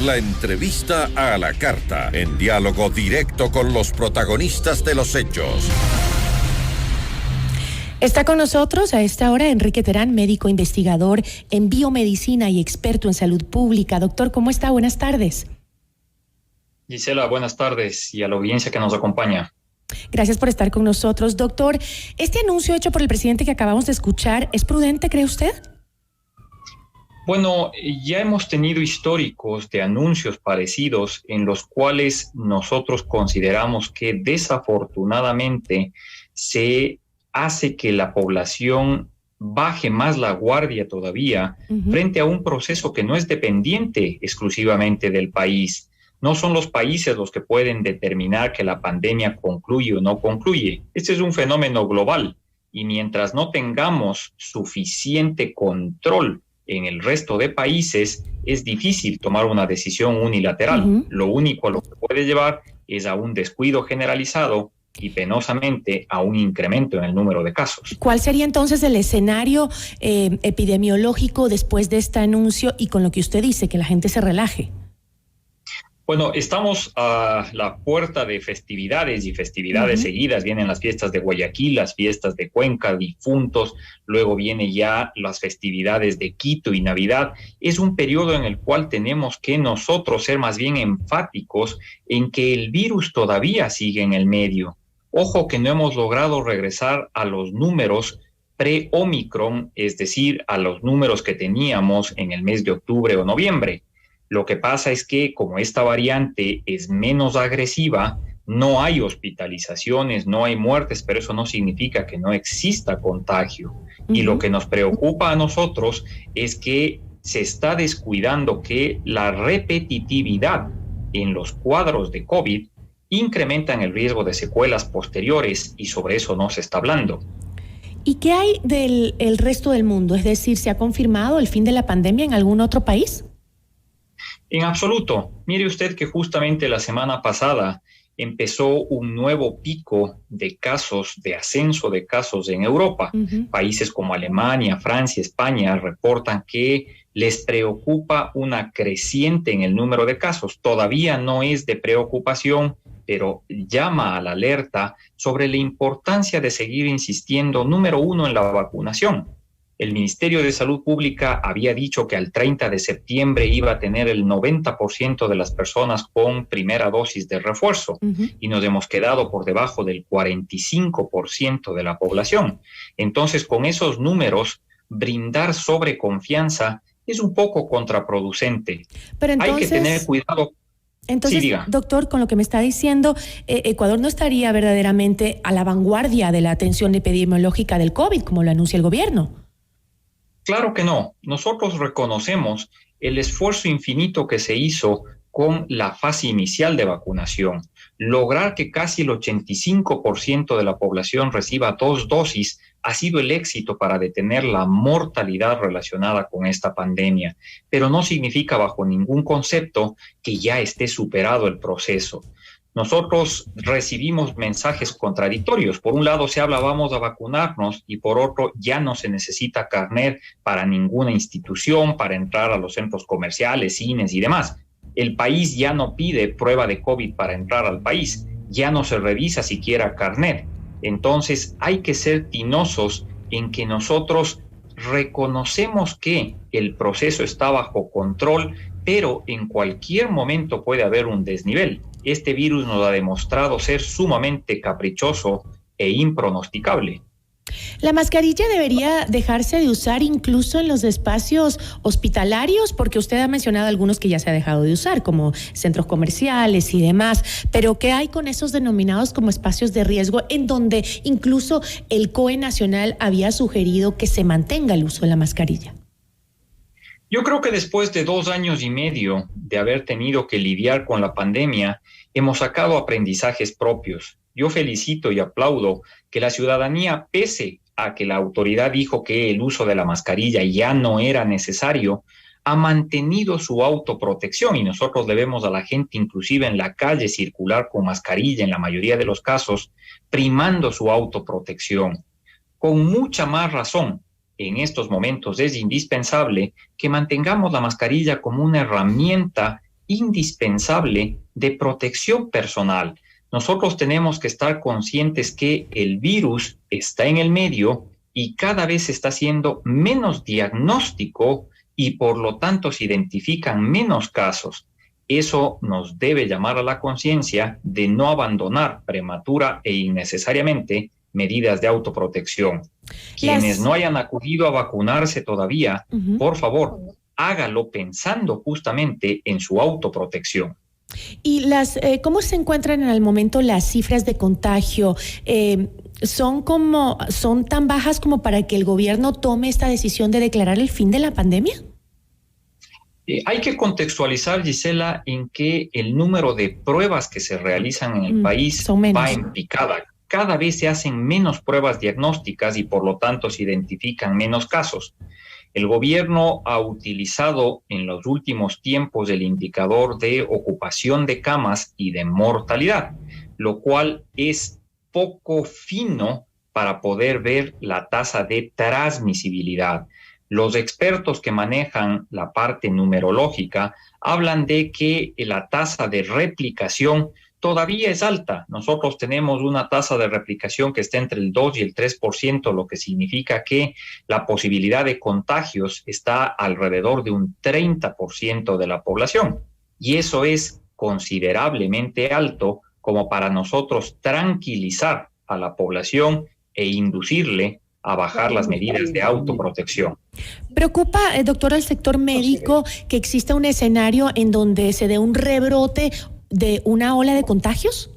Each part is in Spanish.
La entrevista a la carta, en diálogo directo con los protagonistas de los hechos. Está con nosotros a esta hora Enrique Terán, médico investigador en biomedicina y experto en salud pública. Doctor, ¿cómo está? Buenas tardes. Gisela, buenas tardes y a la audiencia que nos acompaña. Gracias por estar con nosotros. Doctor, ¿este anuncio hecho por el presidente que acabamos de escuchar es prudente, cree usted? Bueno, ya hemos tenido históricos de anuncios parecidos en los cuales nosotros consideramos que desafortunadamente se hace que la población baje más la guardia todavía frente a un proceso que no es dependiente exclusivamente del país. No son los países los que pueden determinar que la pandemia concluye o no concluye. Este es un fenómeno global y mientras no tengamos suficiente control en el resto de países, es difícil tomar una decisión unilateral. Lo único a lo que puede llevar es a un descuido generalizado y penosamente a un incremento en el número de casos. ¿Cuál sería entonces el escenario epidemiológico después de este anuncio y con lo que usted dice, que la gente se relaje? Bueno, estamos a la puerta de festividades y festividades seguidas. Vienen las fiestas de Guayaquil, las fiestas de Cuenca, difuntos, luego viene ya las festividades de Quito y Navidad. Es un periodo en el cual tenemos que nosotros ser más bien enfáticos en que el virus todavía sigue en el medio. Ojo que no hemos logrado regresar a los números pre-Omicron, es decir, a los números que teníamos en el mes de octubre o noviembre. Lo que pasa es que como esta variante es menos agresiva, no hay hospitalizaciones, no hay muertes, pero eso no significa que no exista contagio. Y lo que nos preocupa a nosotros es que se está descuidando que la repetitividad en los cuadros de COVID incrementan el riesgo de secuelas posteriores y sobre eso no se está hablando. ¿Y qué hay del resto del mundo? Es decir, ¿se ha confirmado el fin de la pandemia en algún otro país? En absoluto. Mire usted que justamente la semana pasada empezó un nuevo pico de casos, de ascenso de casos en Europa. Países como Alemania, Francia, España reportan que les preocupa una creciente en el número de casos. Todavía no es de preocupación, pero llama a la alerta sobre la importancia de seguir insistiendo, número uno, en la vacunación. El Ministerio de Salud Pública había dicho que al 30 de septiembre iba a tener el 90% de las personas con primera dosis de refuerzo y nos hemos quedado por debajo del 45% de la población. Entonces, con esos números, brindar sobreconfianza es un poco contraproducente. Pero entonces, hay que tener cuidado. Entonces, sí, doctor, con lo que me está diciendo, Ecuador no estaría verdaderamente a la vanguardia de la atención epidemiológica del COVID, como lo anuncia el gobierno. Claro que no. Nosotros reconocemos el esfuerzo infinito que se hizo con la fase inicial de vacunación. Lograr que casi el 85% de la población reciba 2 dosis ha sido el éxito para detener la mortalidad relacionada con esta pandemia, pero no significa bajo ningún concepto que ya esté superado el proceso. Nosotros recibimos mensajes contradictorios. Por un lado se habla vamos a vacunarnos y por otro ya no se necesita carnet para ninguna institución, para entrar a los centros comerciales, cines y demás. El país ya no pide prueba de COVID para entrar al país, ya no se revisa siquiera carnet. Entonces hay que ser tinosos en que nosotros reconocemos que el proceso está bajo control, pero en cualquier momento puede haber un desnivel. Este virus nos ha demostrado ser sumamente caprichoso e impronosticable. ¿La mascarilla debería dejarse de usar incluso en los espacios hospitalarios? Porque usted ha mencionado algunos que ya se ha dejado de usar, como centros comerciales y demás. Pero ¿qué hay con esos denominados como espacios de riesgo en donde incluso el COE nacional había sugerido que se mantenga el uso de la mascarilla? Yo creo que después de 2 años y medio de haber tenido que lidiar con la pandemia, hemos sacado aprendizajes propios. Yo felicito y aplaudo que la ciudadanía, pese a que la autoridad dijo que el uso de la mascarilla ya no era necesario, ha mantenido su autoprotección y nosotros le vemos a la gente, inclusive en la calle, circular con mascarilla en la mayoría de los casos, primando su autoprotección. Con mucha más razón, en estos momentos es indispensable que mantengamos la mascarilla como una herramienta indispensable de protección personal. Nosotros tenemos que estar conscientes que el virus está en el medio y cada vez está siendo menos diagnóstico y por lo tanto se identifican menos casos. Eso nos debe llamar a la conciencia de no abandonar prematura e innecesariamente medidas de autoprotección. Quienes no hayan acudido a vacunarse todavía, por favor, hágalo pensando justamente en su autoprotección. ¿Y cómo se encuentran en el momento las cifras de contagio? ¿Son tan bajas como para que el gobierno tome esta decisión de declarar el fin de la pandemia? Hay que contextualizar, Gisela, en que el número de pruebas que se realizan en el país va en picada. Cada vez se hacen menos pruebas diagnósticas y por lo tanto se identifican menos casos. El gobierno ha utilizado en los últimos tiempos el indicador de ocupación de camas y de mortalidad, lo cual es poco fino para poder ver la tasa de transmisibilidad. Los expertos que manejan la parte numerológica hablan de que la tasa de replicación todavía es alta. Nosotros tenemos una tasa de replicación que está entre el 2 y el 3%, lo que significa que la posibilidad de contagios está alrededor de un 30% de la población. Y eso es considerablemente alto como para nosotros tranquilizar a la población e inducirle a bajar las medidas de autoprotección. ¿Preocupa, doctor, al sector médico que exista un escenario en donde se dé un rebrote de una ola de contagios?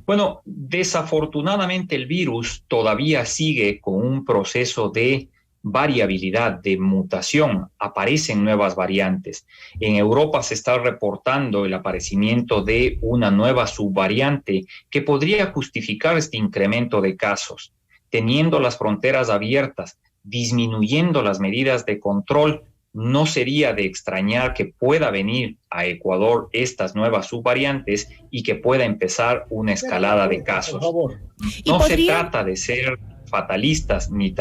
Bueno, desafortunadamente el virus todavía sigue con un proceso de variabilidad, de mutación. Aparecen nuevas variantes. En Europa se está reportando el aparecimiento de una nueva subvariante que podría justificar este incremento de casos. Teniendo las fronteras abiertas, disminuyendo las medidas de control, no sería de extrañar que pueda venir a Ecuador estas nuevas subvariantes y que pueda empezar una escalada de casos. No se trata de ser fatalistas ni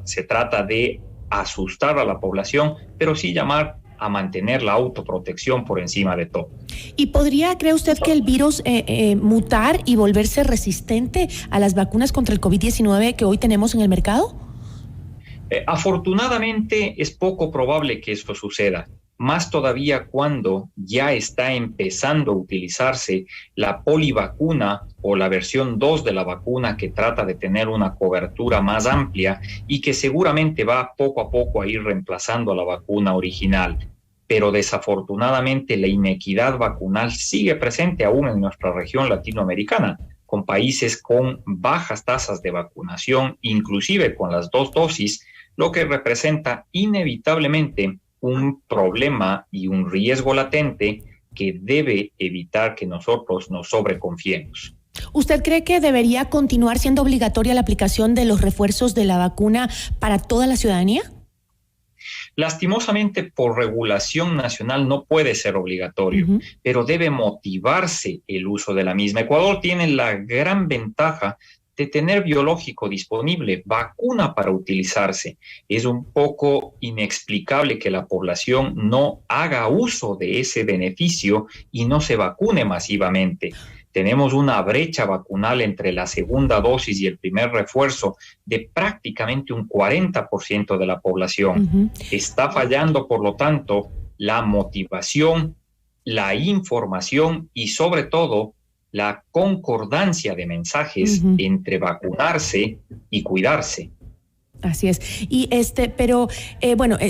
se trata de asustar a la población, pero sí llamar a mantener la autoprotección por encima de todo. ¿Y cree usted que el virus mutar y volverse resistente a las vacunas contra el COVID-19 que hoy tenemos en el mercado? Afortunadamente es poco probable que esto suceda, más todavía cuando ya está empezando a utilizarse la polivacuna o la versión 2 de la vacuna que trata de tener una cobertura más amplia y que seguramente va poco a poco a ir reemplazando a la vacuna original. Pero desafortunadamente la inequidad vacunal sigue presente aún en nuestra región latinoamericana, con países con bajas tasas de vacunación, inclusive con las 2 dosis, lo que representa inevitablemente un problema y un riesgo latente que debe evitar que nosotros nos sobreconfiemos. ¿Usted cree que debería continuar siendo obligatoria la aplicación de los refuerzos de la vacuna para toda la ciudadanía? Lastimosamente, por regulación nacional no puede ser obligatorio, pero debe motivarse el uso de la misma. Ecuador tiene la gran ventaja de tener biológico disponible, vacuna para utilizarse. Es un poco inexplicable que la población no haga uso de ese beneficio y no se vacune masivamente. Tenemos una brecha vacunal entre la segunda dosis y el primer refuerzo de prácticamente un 40% de la población. Está fallando, por lo tanto, la motivación, la información y, sobre todo, la concordancia de mensajes entre vacunarse y cuidarse. Así es. Y pero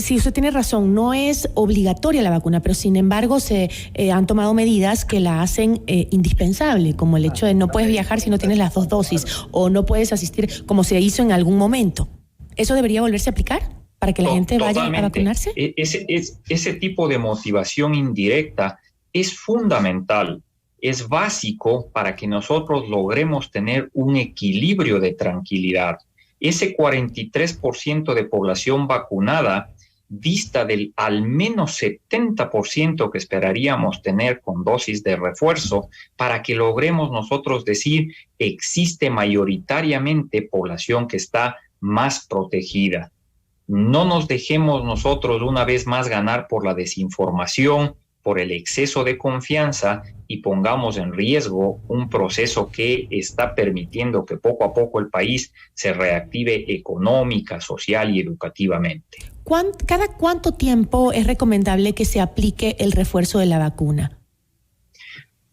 sí, usted tiene razón, no es obligatoria la vacuna, pero sin embargo se han tomado medidas que la hacen indispensable, como el hecho de no puedes viajar si no tienes las 2 dosis o no puedes asistir como se hizo en algún momento. ¿Eso debería volverse a aplicar para que la gente vaya a vacunarse? Ese tipo de motivación indirecta es fundamental. Es básico para que nosotros logremos tener un equilibrio de tranquilidad. Ese 43% de población vacunada dista del al menos 70% que esperaríamos tener con dosis de refuerzo para que logremos nosotros decir existe mayoritariamente población que está más protegida. No nos dejemos nosotros una vez más ganar por la desinformación, por el exceso de confianza y pongamos en riesgo un proceso que está permitiendo que poco a poco el país se reactive económica, social y educativamente. ¿Cada cuánto tiempo es recomendable que se aplique el refuerzo de la vacuna?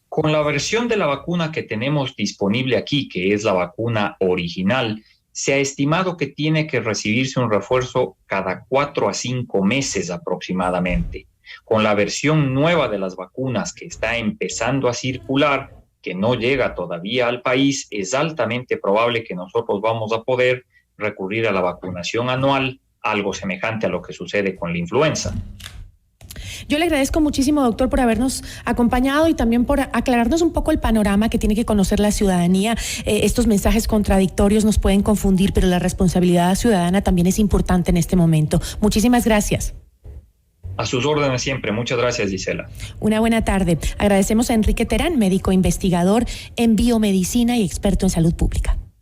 Con la versión de la vacuna que tenemos disponible aquí, que es la vacuna original, se ha estimado que tiene que recibirse un refuerzo cada 4 a 5 meses aproximadamente. Con la versión nueva de las vacunas que está empezando a circular, que no llega todavía al país, es altamente probable que nosotros vamos a poder recurrir a la vacunación anual, algo semejante a lo que sucede con la influenza. Yo le agradezco muchísimo, doctor, por habernos acompañado y también por aclararnos un poco el panorama que tiene que conocer la ciudadanía. Estos mensajes contradictorios nos pueden confundir, pero la responsabilidad ciudadana también es importante en este momento. Muchísimas gracias. A sus órdenes siempre. Muchas gracias, Gisela. Una buena tarde. Agradecemos a Enrique Terán, médico investigador en biomedicina y experto en salud pública.